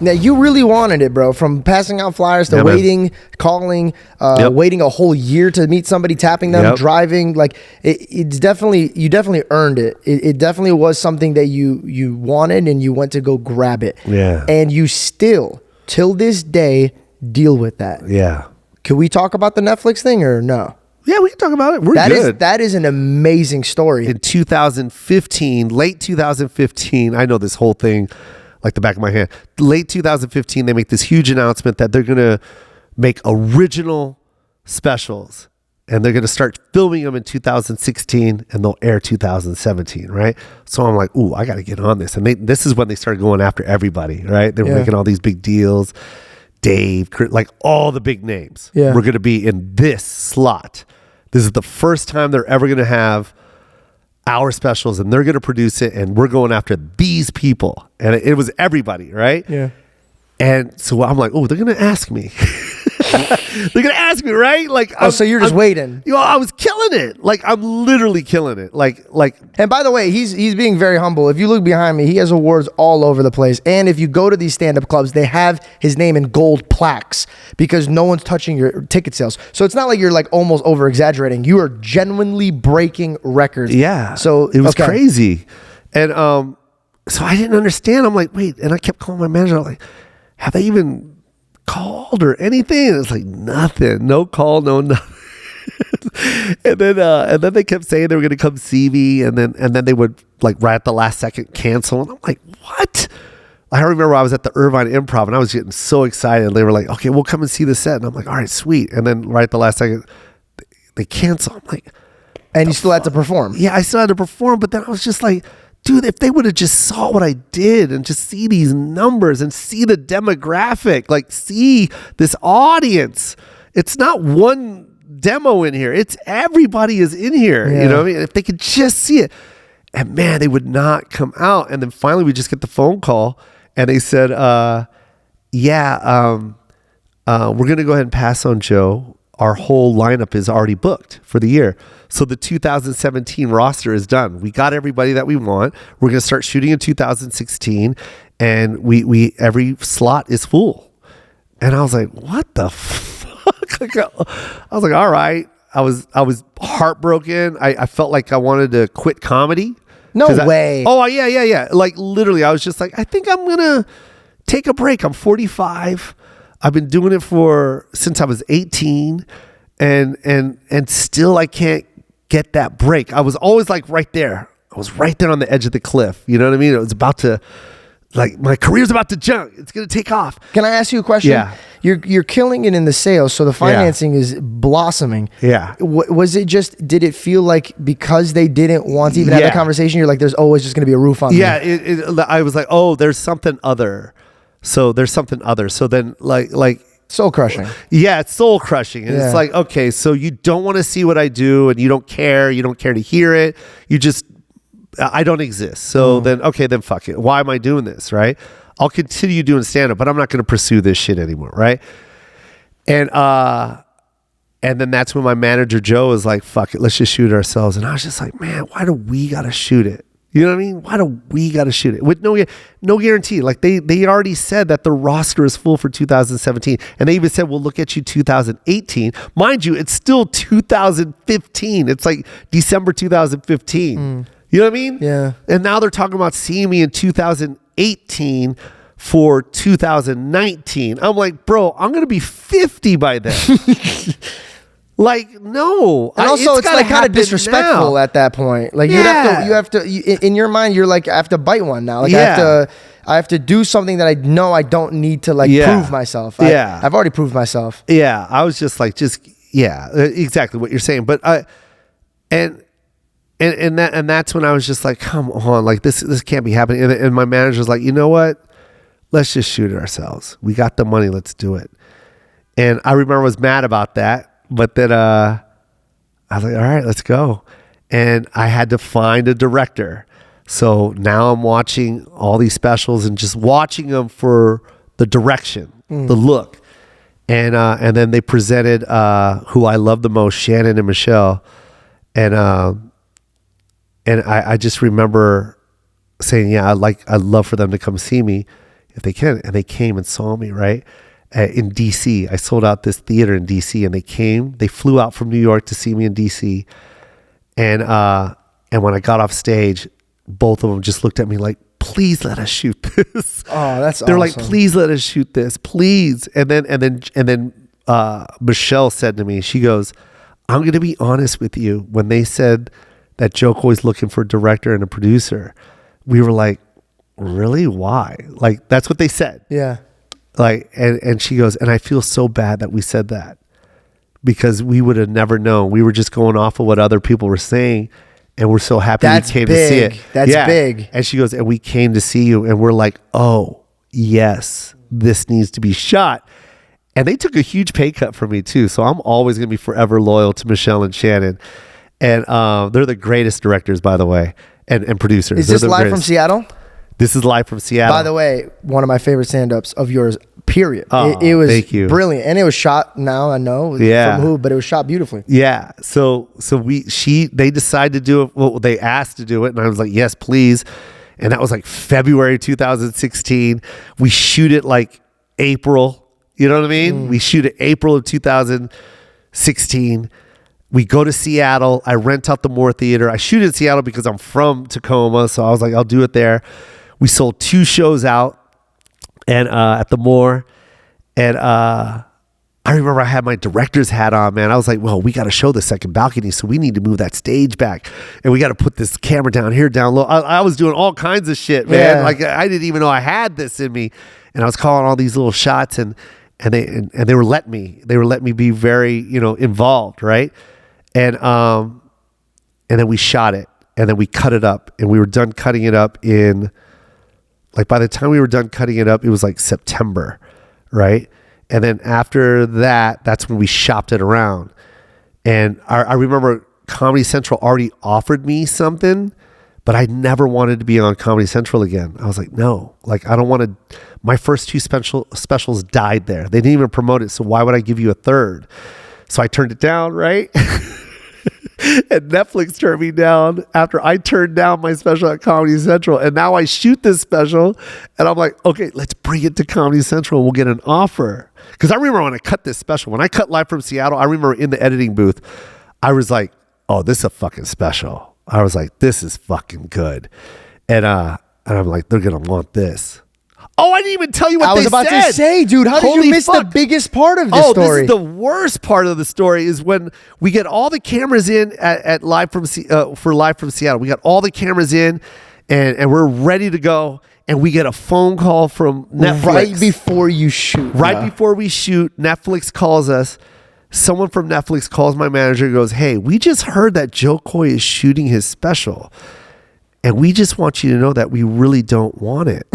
Now, you really wanted it, bro. From passing out flyers to waiting, calling, waiting a whole year to meet somebody, tapping them, driving. Like, it's definitely, you definitely earned it. It definitely was something that you wanted, and you went to go grab it. Yeah. And you still, till this day, deal with that. Yeah. Can we talk about the Netflix thing or no? Yeah, we can talk about it. We're good. That is an amazing story. In 2015, late 2015, I know this whole thing like the back of my hand. Late 2015, they make this huge announcement that they're going to make original specials, and they're going to start filming them in 2016, and they'll air 2017, right? So I'm like, ooh, I got to get on this. And this is when they started going after everybody, right? They were making all these big deals. Dave, like all the big names were going to be in this slot. This is the first time they're ever going to have our specials, and they're going to produce it, and we're going after these people. And it was everybody, right? Yeah. And so I'm like, oh, they're going to ask me. They're going to ask me, right? Like, so you're just waiting. You know, I was killing it. Like, I'm literally killing it. Like. And by the way, he's being very humble. If you look behind me, he has awards all over the place. And if you go to these stand-up clubs, they have his name in gold plaques because no one's touching your ticket sales. So it's not like you're like almost over-exaggerating. You are genuinely breaking records. Yeah. So it was crazy. And so I didn't understand. I'm like, wait. And I kept calling my manager. I'm like, have they even called or anything? And it's like nothing, no call, no nothing. and then they kept saying they were going to come see me, and then they would like right at the last second cancel. And I'm like, what? I remember I was at the Irvine Improv, and I was getting so excited. They were like, okay, we'll come and see the set, and I'm like, all right, sweet. And then right at the last second, they cancel. I'm like, and you still had to perform? Yeah, I still had to perform, but then I was just like, dude, if they would have just saw what I did and just see these numbers and see the demographic, like see this audience, it's not one demo in here. It's everybody is in here. Yeah. You know what I mean? If they could just see it. And man, they would not come out. And then finally we just get the phone call, and they said, we're going to go ahead and pass on Joe. Our whole lineup is already booked for the year. So the 2017 roster is done. We got everybody that we want. We're going to start shooting in 2016, and we every slot is full. And I was like, what the fuck? I was like, all right. I was heartbroken. I felt like I wanted to quit comedy. No way. Yeah. Like literally, I was just like, I think I'm going to take a break. I'm 45. I've been doing it since I was 18, and still I can't get that break. I was always like right there. I was right there on the edge of the cliff. You know what I mean? It was about to, like, my career's about to jump. It's going to take off. Can I ask you a question? Yeah. You're killing it in the sales, so the financing is blossoming. Yeah. Was it just, did it feel like because they didn't want to even have that conversation, you're like, there's always just going to be a roof on me? Yeah. I was like, oh, there's something other. So there's something other. So then like soul crushing. Yeah, it's soul crushing. And it's like, okay, so you don't want to see what I do, and you don't care to hear it. I don't exist. So then fuck it. Why am I doing this? Right? I'll continue doing stand-up, but I'm not going to pursue this shit anymore. Right? And then that's when my manager, Joe, was like, fuck it, let's just shoot it ourselves. And I was just like, man, why do we got to shoot it? You know what I mean? Why do we got to shoot it with no guarantee? Like they already said that the roster is full for 2017, and they even said we'll look at you 2018. Mind you, it's still 2015. It's like December 2015. You know what I mean? Yeah. And now they're talking about seeing me in 2018 for 2019. I'm like, bro, I'm gonna be 50 by then. Like, no. And also, it's like kind of disrespectful at that point. Like, you have to, in your mind, you're like, I have to bite one now. Like, I have to do something that I know I don't need to prove myself. I've already proved myself. Yeah. I was just like, exactly what you're saying. But and that's when I was just like, come on, like this can't be happening. And my manager was like, you know what? Let's just shoot it ourselves. We got the money. Let's do it. And I remember I was mad about that. But then I was like, all right, let's go. And I had to find a director. So now I'm watching all these specials and just watching them for the direction, the look. And then they presented who I love the most, Shannon and Michelle. And I just remember saying, I'd love for them to come see me. if they can. And they came and saw me, right? In DC. I sold out this theater in DC, and they flew out from New York to see me in DC. And when I got off stage, both of them just looked at me like, please let us shoot this. Oh, that's They're awesome. like, please let us shoot this, please. And then Michelle said to me, she goes, I'm going to be honest with you. When they said that Jo Koy's looking for a director and a producer, we were like, really? Why? Like, that's what they said. Yeah. Like, and she goes, and I feel so bad that we said that, because we would have never known. We were just going off of what other people were saying, and we're so happy we came to see it. That's big. And she goes, and we came to see you, and we're like, oh, yes, this needs to be shot. And they took a huge pay cut for me too. So I'm always going to be forever loyal to Michelle and Shannon. And they're the greatest directors, by the way, and producers. Is this live from Seattle? This is live from Seattle. By the way, one of my favorite stand-ups of yours, period. Oh, it was thank you. Brilliant. And it was shot, now I know from who, but it was shot beautifully. Yeah. So they decided to do it. Well, they asked to do it, and I was like, yes, please. And that was like February 2016. We shoot it like April. You know what I mean? We shoot it April of 2016. We go to Seattle. I rent out the Moore Theater. I shoot in Seattle because I'm from Tacoma. So I was like, I'll do it there. We sold 2 shows out and at the Moore. And I remember I had my director's hat on, man. I was like, well, we got to show the second balcony. So we need to move that stage back. And we got to put this camera down here, down low. I was doing all kinds of shit, man. Yeah. Like, I didn't even know I had this in me. And I was calling all these little shots, and they were letting me be very, involved, right? And then we shot it, and then we cut it up, and we were done cutting it up in, like, by the time we were done cutting it up, it was like September, right? And then after that, that's when we shopped it around. And I remember Comedy Central already offered me something, but I never wanted to be on Comedy Central again. I was like, no, like, I don't want to. My first 2 specials died there. They didn't even promote it. So why would I give you a third? So I turned it down, right? And Netflix turned me down after I turned down my special at Comedy Central. And now I shoot this special, and I'm like, okay, let's bring it to Comedy Central. We'll get an offer. Because I remember when I cut this special, when I cut Live from Seattle, I remember in the editing booth, I was like, oh, this is a fucking special. I was like, this is fucking good. And I'm like, they're going to want this. Oh, I didn't even tell you what they said. I was about to say, dude, how did you miss the biggest part of this story? This is the worst part of the story, is when we get all the cameras in at Live from Seattle. We got all the cameras in, and we're ready to go, and we get a phone call from Netflix. Right before you shoot. Before we shoot, Netflix calls us. Someone from Netflix calls my manager and goes, hey, we just heard that Jo Koy is shooting his special, and we just want you to know that we really don't want it.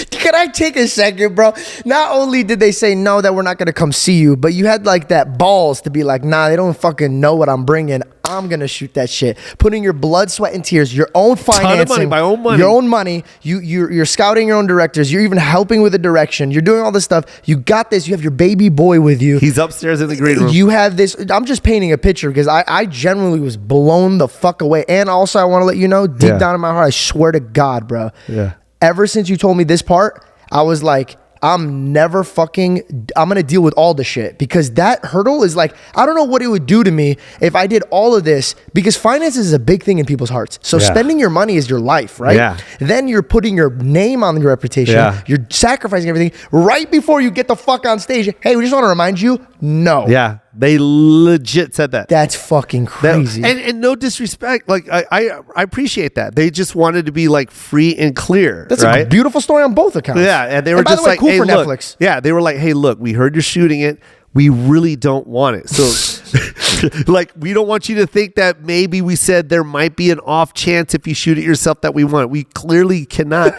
Can I take a second, bro? Not only did they say no, that we're not going to come see you, but you had like that balls to be like, nah, they don't fucking know what I'm bringing. I'm going to shoot that shit. Putting your blood, sweat, and tears, your own financing. Ton of money, my own money. Your own money. You're scouting your own directors. You're even helping with the direction. You're doing all this stuff. You got this. You have your baby boy with you. He's upstairs in the green room. You have this. I'm just painting a picture because I genuinely was blown the fuck away. And also, I want to let you know, deep down in my heart, I swear to God, bro. Yeah. Ever since you told me this part, I was like, I'm going to deal with all the shit, because that hurdle is like, I don't know what it would do to me if I did all of this, because finances is a big thing in people's hearts. So spending your money is your life, right? Yeah. Then you're putting your name on your reputation. Yeah. You're sacrificing everything right before you get the fuck on stage. Hey, we just want to remind you, no. Yeah. They legit said that. That's fucking crazy. And no disrespect. Like, I appreciate that. They just wanted to be like free and clear. That's right? a beautiful story on both accounts. Yeah. And they were by just the way, like, cool hey, for look. Netflix. Yeah. They were like, hey, look, we heard you're shooting it. We really don't want it. So like, we don't want you to think that maybe we said there might be an off chance if you shoot it yourself that we want it. We clearly cannot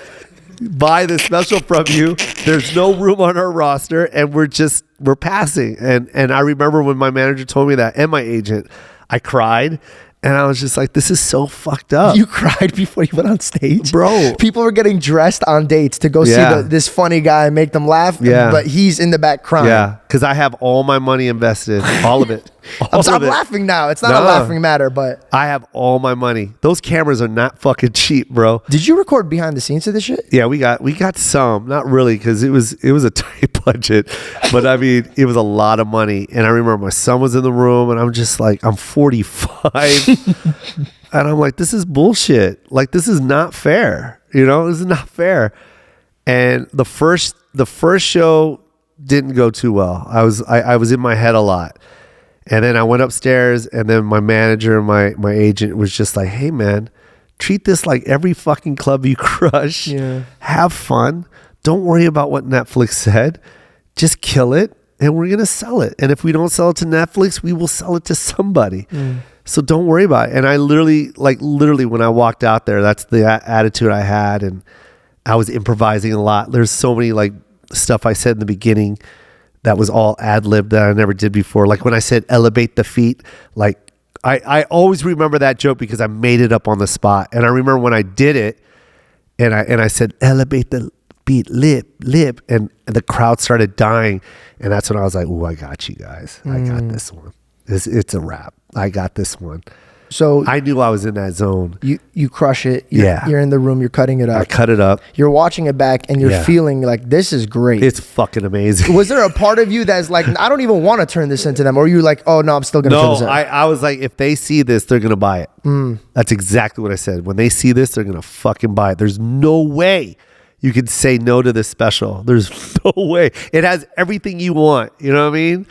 buy this special from you. There's no room on our roster, and we're passing. And I remember when my manager told me that, and my agent, I cried, And I was just like, this is so fucked up. You cried before you went on stage? Bro. People were getting dressed on dates to go see this funny guy and make them laugh. Yeah. But he's in the back crying. Yeah. Because I have all my money invested. All of it. I'm laughing now. It's not a laughing matter, but I have all my money. Those cameras are not fucking cheap, bro. Did you record behind the scenes of this shit? Yeah, we got some. Not really, because it was a tight budget. But I mean, it was a lot of money. And I remember my son was in the room, and I'm just like, I'm 45. And I'm like, this is bullshit. Like, this is not fair. You know, this is not fair. And the first show didn't go too well. I was in my head a lot. And then I went upstairs, and then my manager, my agent was just like, hey man, treat this like every fucking club you crush. Yeah. Have fun. Don't worry about what Netflix said. Just kill it, and we're going to sell it. And if we don't sell it to Netflix, we will sell it to somebody. So don't worry about it. And I literally when I walked out there, that's the attitude I had. And I was improvising a lot. There's so many like stuff I said in the beginning that was all ad-lib that I never did before. Like when I said elevate the feet, like I always remember that joke because I made it up on the spot. And I remember when I did it and I said elevate the feet, lip, and the crowd started dying. And that's when I was like, "Ooh, I got you guys. I got this one. It's a wrap. I got this one." So I knew I was in that zone. You crush it. You're in the room. You're cutting it up. I cut it up. You're watching it back, and you're feeling like this is great. It's fucking amazing. Was there a part of you that's like, I don't even want to turn this into them, or you like, oh no, I'm still gonna turn this in? I was like, if they see this, they're gonna buy it. That's exactly what I said. When they see this, they're gonna fucking buy it. There's no way you could say no to this special. There's no way. It has everything you want. You know what I mean?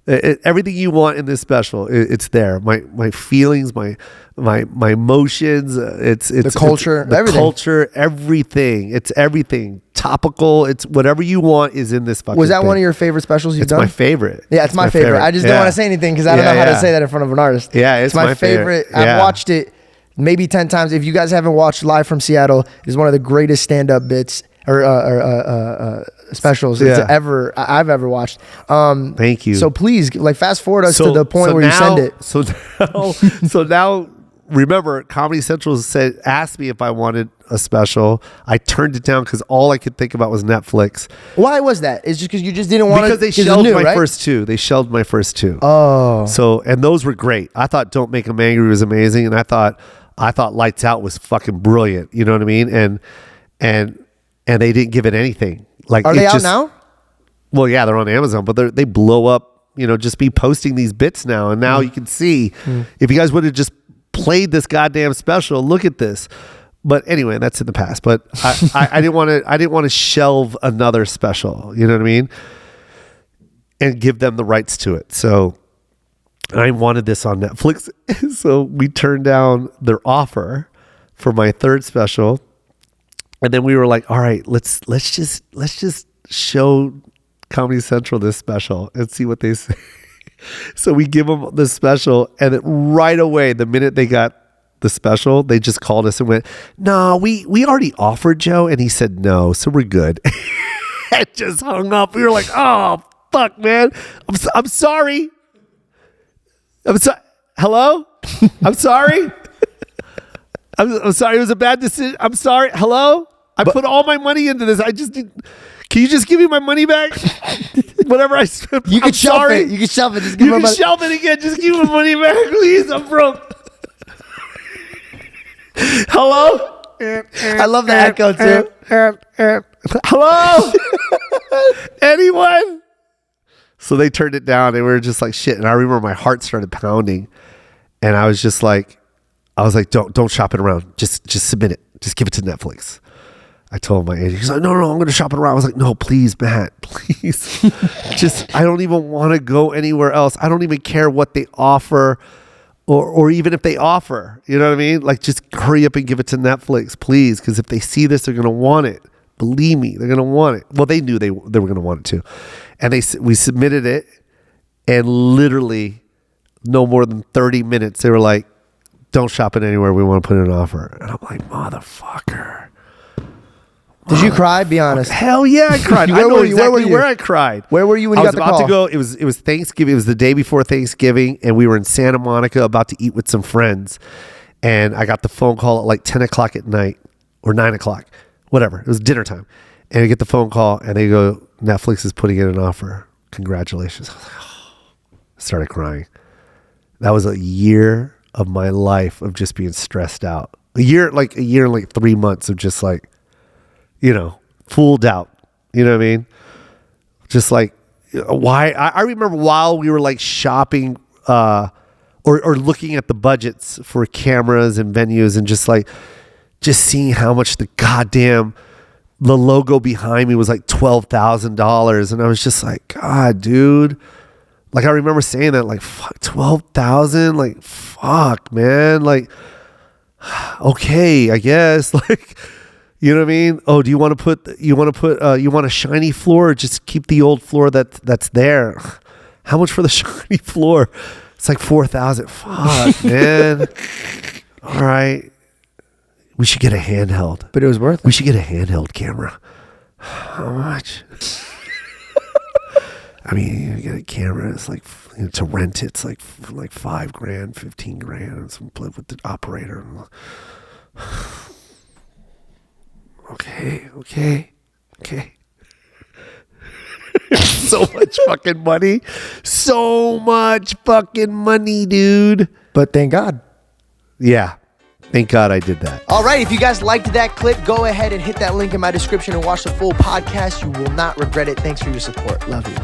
Everything you want in this special, it's there. My feelings, my emotions, it's the culture, everything. It's everything. Topical. It's whatever you want is in this fucking Was that thing. one of your favorite specials you've done? It's my favorite. Yeah, it's my favorite. I just didn't want to say anything because I don't know how to say that in front of an artist. Yeah, it's my favorite. I've watched it maybe 10 times. If you guys haven't watched Live from Seattle, it's one of the greatest stand-up bits or specials I've ever watched. Thank you. So please, like, fast forward us to the point where you send it. So now, remember, Comedy Central asked me if I wanted a special. I turned it down because all I could think about was Netflix. Why was that? It's just because you just didn't want to. Because they shelved my first two. They shelved my first two. Oh. So, and those were great. I thought Don't Make 'Em Angry was amazing, and I thought Lights Out was fucking brilliant. You know what I mean? And they didn't give it anything. Like, are they out now? Well, yeah, they're on Amazon, but they blow up. You know, just be posting these bits now, and now you can see if you guys would have just played this goddamn special. Look at this. But anyway, that's in the past. But I didn't want to shelve another special. You know what I mean? And give them the rights to it. So I wanted this on Netflix. So we turned down their offer for my third special. And then we were like, all right, let's just show Comedy Central this special and see what they say. So we give them the special, and right away, the minute they got the special, they just called us and went, "No, we already offered Joe," and he said no, so we're good. And just hung up. We were like, "Oh fuck, man, I'm sorry. I'm sorry. Hello, I'm sorry." I'm sorry. It was a bad decision. I'm sorry. Hello? I put all my money into this. Can you just give me my money back? Whatever I spent. You can shelve it. You can shelve it. Just give me my money. Shelve it again. Just give me my money back, please. I'm broke. Hello? I love the echo too. Hello? Anyone? So they turned it down. They were just like, shit. And I remember my heart started pounding. And I was just like, don't shop it around. Just submit it. Just give it to Netflix. I told my agent, he's like, no, I'm going to shop it around. I was like, no, please, Matt, please. I don't even want to go anywhere else. I don't even care what they offer or even if they offer, you know what I mean? Like, just hurry up and give it to Netflix, please. Because if they see this, they're going to want it. Believe me, they're going to want it. Well, they knew they were going to want it too. And we submitted it, and literally no more than 30 minutes, they were like, don't shop it anywhere. We want to put in an offer. And I'm like, motherfucker. Did you cry? Be honest. Hell yeah, I cried. I know exactly where I cried. Where were you when you got the call? I was about to go. It was Thanksgiving. It was the day before Thanksgiving, and we were in Santa Monica about to eat with some friends. And I got the phone call at like 10 o'clock at night or 9 o'clock, whatever. It was dinner time. And I get the phone call, and they go, Netflix is putting in an offer. Congratulations. I was like, oh. I started crying. That was a year of my life of just being stressed out. A year and like 3 months of just like, full doubt. You know what I mean? Just like, why? I remember while we were like shopping or looking at the budgets for cameras and venues and just seeing how much the logo behind me was like $12,000. And I was just like, God, dude. Like, I remember saying that, like, fuck, 12,000? Like, fuck, man. Like, okay, I guess. Like, you know what I mean? Oh, do you want a shiny floor or just keep the old floor that's there? How much for the shiny floor? It's like 4,000. Fuck, man. All right. We should get a handheld. But it was worth it. We should get a handheld camera. How much? I mean, you get a camera. It's like, to rent it, it's like $5,000, $15,000. Some play with the operator. Okay. So much fucking money. So much fucking money, dude. But thank God. Yeah. Thank God I did that. All right. If you guys liked that clip, go ahead and hit that link in my description and watch the full podcast. You will not regret it. Thanks for your support. Love you.